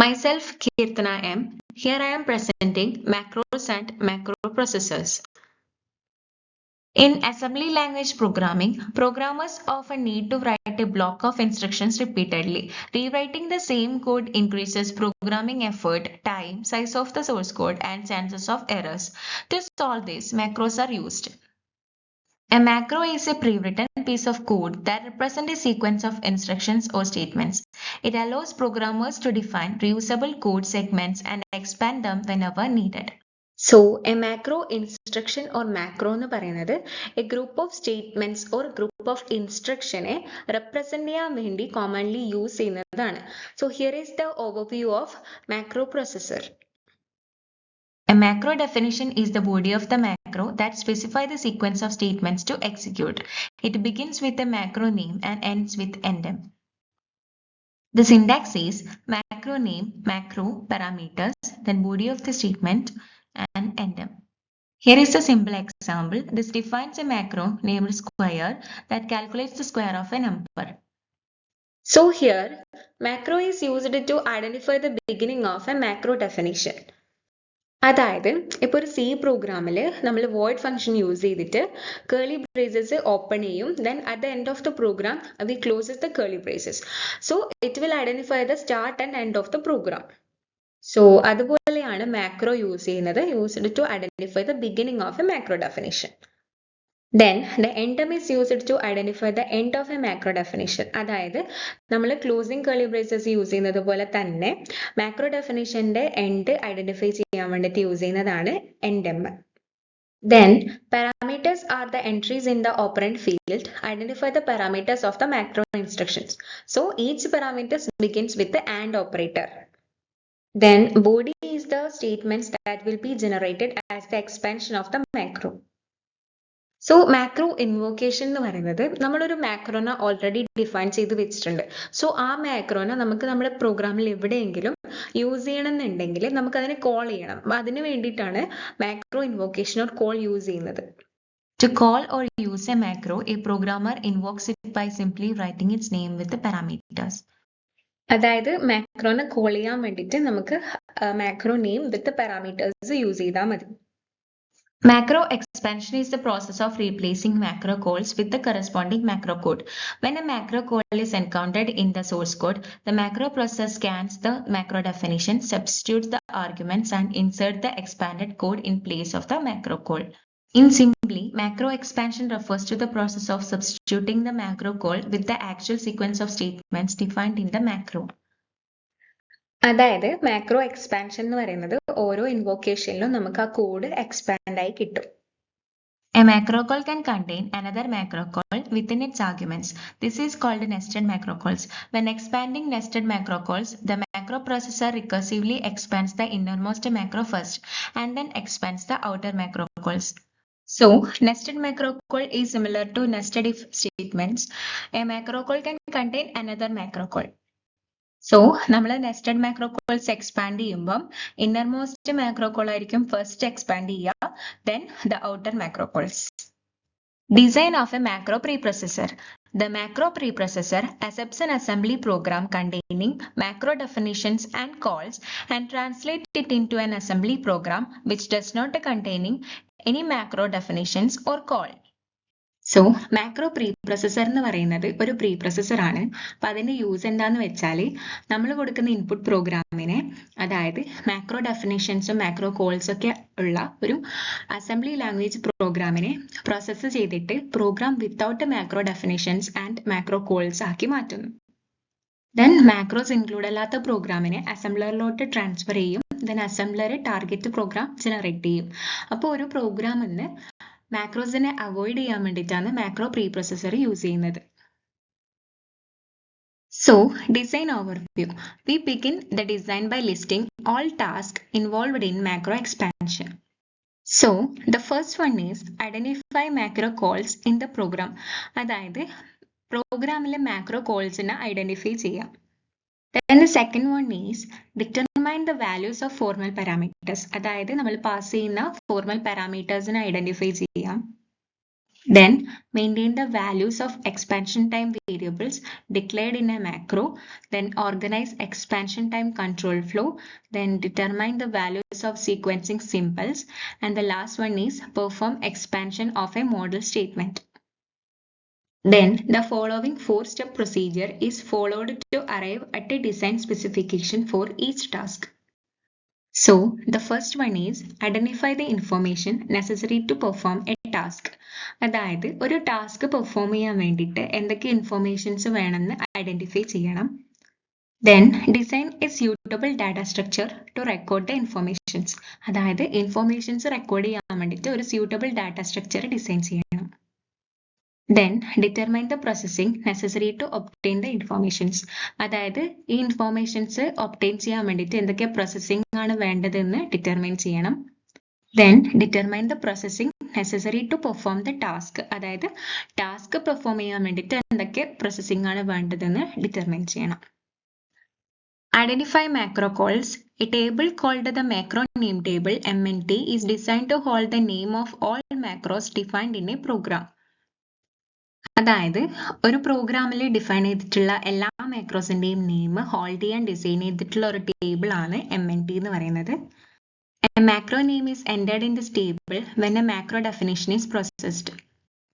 Myself, Kirtana M. Here I am presenting macros and macroprocessors. In assembly language programming, programmers often need to write a block of instructions repeatedly. Rewriting the same code increases programming effort, time, size of the source code, and chances of errors. To solve this, macros are used. A macro is a pre-written piece of code that represents a sequence of instructions or statements. It allows programmers to define reusable code segments and expand them whenever needed. So, a macro instruction or macro എന്ന് പറയുന്നത് a group of statements or group of instruction represent ചെയ്യാൻ വേണ്ടി commonly use ചെയ്യുന്നതാണ്. So, here is the overview of macroprocessor. A macro definition is the body of the macro that specify the sequence of statements to execute. It begins with a macro name and ends with endem. The syntax is macro name, macro, parameters, then body of the statement and endem. Here is a simple example. This defines a macro named square that calculates the square of a number. So here, macro is used to identify the beginning of a macro definition. അതായത് ഇപ്പോൾ ഒരു C പ്രോഗ്രാമിൽ നമ്മൾ void function use ചെയ്തിട്ട് curly braces open ചെയ്യും, then at the end of the program we closes the curly braces. So it will identify the start and end of the program. So അതുപോലെയാണ് macro use ചെയ്യുന്നത്, used to identify the beginning of a macro definition. Then the endem is used to identify the end of a macro definition. അതായത് നമ്മൾ closing curly braces use ചെയ്യുന്നത് പോലെ തന്നെ macro definitionന്റെ end identify ചെയ്യാൻ വേണ്ടിയിട്ട് use ചെയ്യുന്നതാണ് endem. Then parameters are the entries in the operand field. Identify the parameters of the macro instructions. So each parameter begins with the AND operator. Then body is the statements that will be generated as the expansion of the macro. So macro invocation എന്ന് പറയുന്നത് നമ്മളൊരു മാക്രോനെ already define ചെയ്ത് വെച്ചിട്ടുണ്ട്. So ആ മാക്രോനെ നമുക്ക് നമ്മുടെ പ്രോഗ്രാമിൽ എവിടെയെങ്കിലും യൂസ് ചെയ്യണമെന്നുണ്ടെങ്കിൽ നമുക്ക് അതിനെ കോൾ ചെയ്യണം. അതിന് വേണ്ടിയിട്ടാണ് macro invocation or call use ചെയ്യുന്നത്. To call or use a macro, a programmer invokes it by simply writing its name with the parameters. അതായത് മാക്രോനെ കോൾ ചെയ്യാൻ വേണ്ടിയിട്ട് നമുക്ക് മാക്രോ നെയിം വിത്ത് പാരാമീറ്റേഴ്സ് യൂസ് ചെയ്താൽ മതി. Macro expansion is the process of replacing macro calls with the corresponding macro code. When a macro call is encountered in the source code, the macro process scans the macro definition, substitutes the arguments, and inserts the expanded code in place of the macro call. In simply, macro expansion refers to the process of substituting the macro call with the actual sequence of statements defined in the macro. അതായത് macro expansion എന്ന് പറയുന്നത് ഓരോ ഇൻവോക്കേഷനിലും നമുക്ക് ആ code expand ആയി കിട്ടും. A macro call can contain another macro call within its arguments. This is called nested macro calls. When expanding nested macro calls, the macro processor recursively expands the innermost macro first and then expands the outer macro calls. So, nested macro call is similar to nested if statements. A macro call can contain another macro call. So, നമ്മൾ nested macro calls expand ചെയ്യുമ്പം innermost macro call ആയിരിക്കും first expand ചെയ്യുക, then the outer macro calls. Design of a macro preprocessor. The macro preprocessor accepts an assembly program containing macro definitions and calls and translates it into an assembly program which does not containing any macro definitions or call. So macro preprocessor എന്ന് പറയുന്നത് ഒരു പ്രീപ്രൊസസർ ആണ്. അപ്പം അതിൻ്റെ use എന്താന്ന് വെച്ചാൽ നമ്മൾ കൊടുക്കുന്ന ഇൻപുട്ട് പ്രോഗ്രാമിനെ, അതായത് മാക്രോ ഡെഫിനേഷൻസും മാക്രോ കോൾസും ഒക്കെ ഉള്ള ഒരു അസംബ്ലി ലാംഗ്വേജ് പ്രോഗ്രാമിനെ പ്രോസസ്സ് ചെയ്തിട്ട് program without macro definitions and macro calls ആക്കി മാറ്റുന്നു. ദെൻ മാക്രോസ് ഇൻക്ലൂഡ് അല്ലാത്ത പ്രോഗ്രാമിനെ അസംബ്ലറിലോട്ട് ട്രാൻസ്ഫർ ചെയ്യും. Then assembler target program generate ചെയ്യും. അപ്പോൾ ഒരു പ്രോഗ്രാമിന് മാക്രോസിനെ അവോയ്ഡ് ചെയ്യാൻ വേണ്ടിയിട്ടാണ് മാക്രോ പ്രീപ്രൊസസർ യൂസ് ചെയ്യുന്നത്. So, design overview. We begin the design by listing all tasks involved in macro expansion. So, the first one is identify macro calls in the program. അതായത് പ്രോഗ്രാമിലെ മാക്രോ കോൾസിനെ ഐഡന്റിഫൈ ചെയ്യാം. Then the second one is determine the values of formal parameters. അതായത് നമ്മൾ pass ചെയ്യുന്ന formal പാരാമീറ്റേഴ്സിനെ identify ചെയ്യാം. Then maintain the values of expansion time variables declared in a macro, then organize expansion time control flow, then determine the values of sequencing symbols, and the last one is perform expansion of a model statement. Then the following 4-step procedure is followed to arrive at a design specification for each task. So the first one is identify the information necessary to perform a task. അതായത് ഒരു task perform ചെയ്യാൻ വേണ്ടിയിട്ട് എന്തൊക്കെ informations വേണമെന്ന് identify ചെയ്യണം. Then design a suitable data structure to record the informations. അതായത് informations record ചെയ്യാൻ വേണ്ടിയിട്ട് ഒരു suitable data structure ഡിസൈൻ ചെയ്യണം. Then determine the processing necessary to obtain the informations. അതായത് ഈ ഇൻഫോർമേഷൻസ് ഒബ്റ്റെയിൻ ചെയ്യാൻ വേണ്ടിയിട്ട് എന്തൊക്കെ പ്രോസസ്സിംഗ് ആണ് വേണ്ടതെന്ന് ഡിറ്റർമൈൻ ചെയ്യണം. Then determine the processing necessary to perform the task. അതായത് ടാസ്ക് പെർഫോം ചെയ്യാൻ വേണ്ടിയിട്ട് എന്തൊക്കെ പ്രോസസ്സിംഗ് ആണ് വേണ്ടതെന്ന് ഡിറ്റർമൈൻ ചെയ്യണം. Identify macro calls. A table called the macro name table MNT is designed to hold the name of all macros defined in a program. അതായത് ഒരു പ്രോഗ്രാമിൽ ഡിഫൈൻ ചെയ്തിട്ടുള്ള എല്ലാ മാക്രോസിന്റെയും നെയിം ഹോൾഡ് ചെയ്യാൻ ഡിസൈൻ ചെയ്തിട്ടുള്ള ഒരു ടേബിൾ ആണ് MNT എന്ന് പറയുന്നത്. A macro name is entered in this table when a macro definition is processed.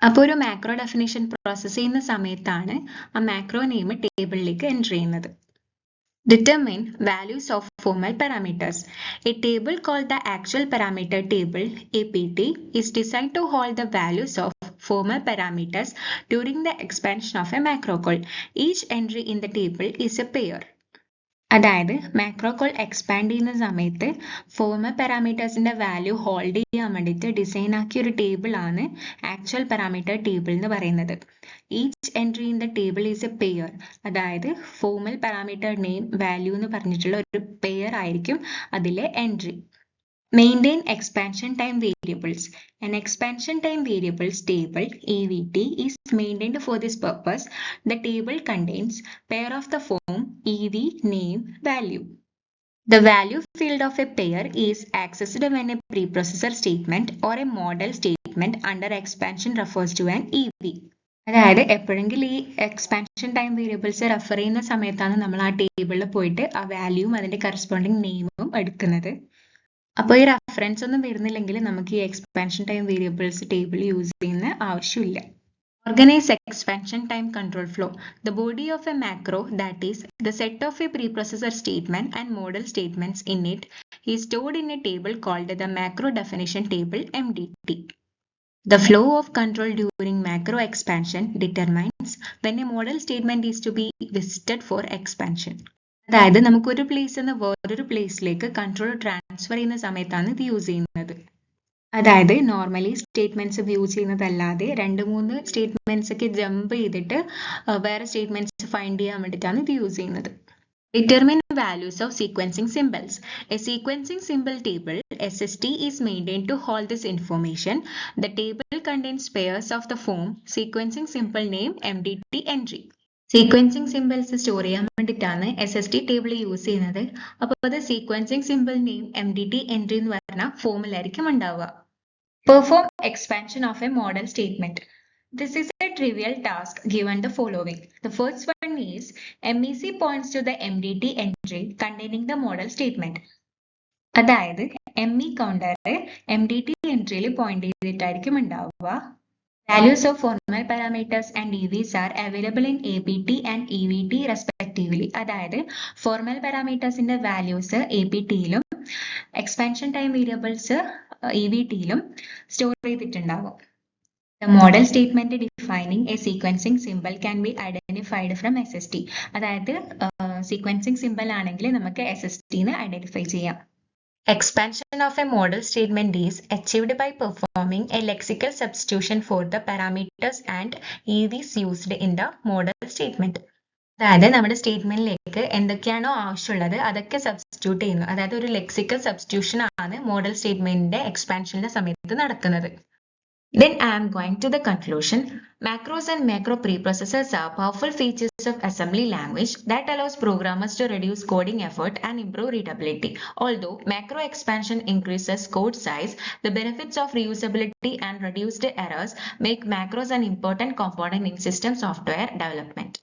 അപ്പോൾ ഒരു മാക്രോ ഡെഫിനിഷൻ പ്രോസസ് ചെയ്യുന്ന സമയത്താണ് ആ മാക്രോ നെയിം ടേബിളിലേക്ക് എൻ്റർ ചെയ്യുന്നത്. Determine values of formal parameters. A table called the actual parameter table APT is designed to hold the values of formal parameters during the expansion of a macro call. Each entry in the table is a pair. അതായത് macro call expand ചെയ്യുന്ന സമയത്ത് formal പാരാമീറ്റേഴ്സിന്റെ value hold ചെയ്യാൻ വേണ്ടിയിട്ട് design ആക്കിയ ഒരു table ആണ് actual parameter table എന്ന് പറയുന്നത്. Each entry in the table is A pair. അതായത് ഫോർമൽ പാരാമീറ്റർ നെയിം വാല്യൂ എന്ന് പറഞ്ഞിട്ടുള്ള ഒരു പെയർ ആയിരിക്കും അതിലെ entry. Maintain expansion time variables. An expansion time variables table EVT is maintained for this purpose. The table contains pair of the form EV name value. The value field of a pair is accessed when a preprocessor statement or a model statement under expansion refers to an EV. അതായത് എപ്പോഴെങ്കിലും ഈ expansion time variables refer ചെയ്യുന്ന സമയത്താണ് നമ്മൾ ആ ടേബിളിൽ പോയിട്ട് ആ വാല്യൂവും അതിന്റെ കറസ്പോണ്ടിങ് നെയിമും എടുക്കുന്നത്. അപ്പോൾ ഈ റെഫറൻസ് ഒന്നും വരുന്നില്ലെങ്കിൽ നമുക്ക് ഈ expansion time variables table use ചെയ്യുന്ന ആവശ്യമില്ല. Organize expansion time control flow. The body of a macro, that is, the set of a preprocessor statement and model statements in it, is stored in a table called the macro definition table MDT. The flow of control during macro expansion determines when a model statement is to be visited for expansion. അതായത് നമുക്കൊരു പ്ലേസിൽ നിന്ന് വേറൊരു പ്ലേസിലേക്ക് control transfer ചെയ്യുന്ന സമയത്താണ് ഇത് use ചെയ്യുന്നത്. അതായത് നോർമലി സ്റ്റേറ്റ്മെന്റ്സ് വ്യൂ ചെയ്യുന്നതല്ലാതെ 2-3 സ്റ്റേറ്റ്മെന്റ്സ് ഒക്കെ ജമ്പ് ചെയ്തിട്ട് വേറെ സ്റ്റേറ്റ്മെന്റ്സ് ഫൈൻഡ് ചെയ്യാൻ വേണ്ടിയിട്ടാണ് ഇത് യൂസ് ചെയ്യുന്നത്. Determine values of sequencing symbols. A sequencing symbol table SST is maintained to hold this information. The table contains pairs of the form sequencing symbol name MDT entry. Sequencing symbols store ചെയ്യാൻ വേണ്ടിയിട്ടാണ് SST table use ചെയ്യുന്നത്. അപ്പോൾ അത് sequencing simple name MDT entry എന്ന് പറഞ്ഞ ഫോമിലായിരിക്കും ഉണ്ടാവുക. Perform expansion of A model statement. This is a trivial task given the following. The first one is MEC points to the MDT entry containing the model statement. അതായത് ME counter MDT എൻട്രിയിൽ point ചെയ്തിട്ടായിരിക്കും ഉണ്ടാവുക. Values of formal parameters and EVs are available in APT and EVT respectively. അതായത് formal പാരാമീറ്റേഴ്സിന്റെ values APTയിലും expansion time variables EVTയിലും store ചെയ്തിട്ടുണ്ടാവും. The model statement defining a sequencing symbol can be identified from SST. അതായത് sequencing simple ആണെങ്കിൽ നമുക്ക് SSTന്ന് identify ചെയ്യാം. Expansion of a model statement is achieved by performing a lexical substitution for the parameters and EVs used in the model statement. അതായത് നമ്മുടെ സ്റ്റേറ്റ്മെന്റിലേക്ക് എന്തൊക്കെയാണോ ആവശ്യമുള്ളത് അതൊക്കെ substitute ചെയ്യുന്നു. അതായത് ഒരു ലെക്സിക്കൽ സബ്സ്റ്റിറ്റ്യൂഷൻ ആണ് മോഡൽ സ്റ്റേറ്റ്മെന്റിന്റെ എക്സ്പാൻഷന്റെ സമയത്ത് നടക്കുന്നത്. Then I am going to the conclusion. Macros and macro preprocessors are powerful features of assembly language that allows programmers to reduce coding effort and improve readability. Although macro expansion increases code size, the benefits of reusability and reduced errors make macros an important component in system software development.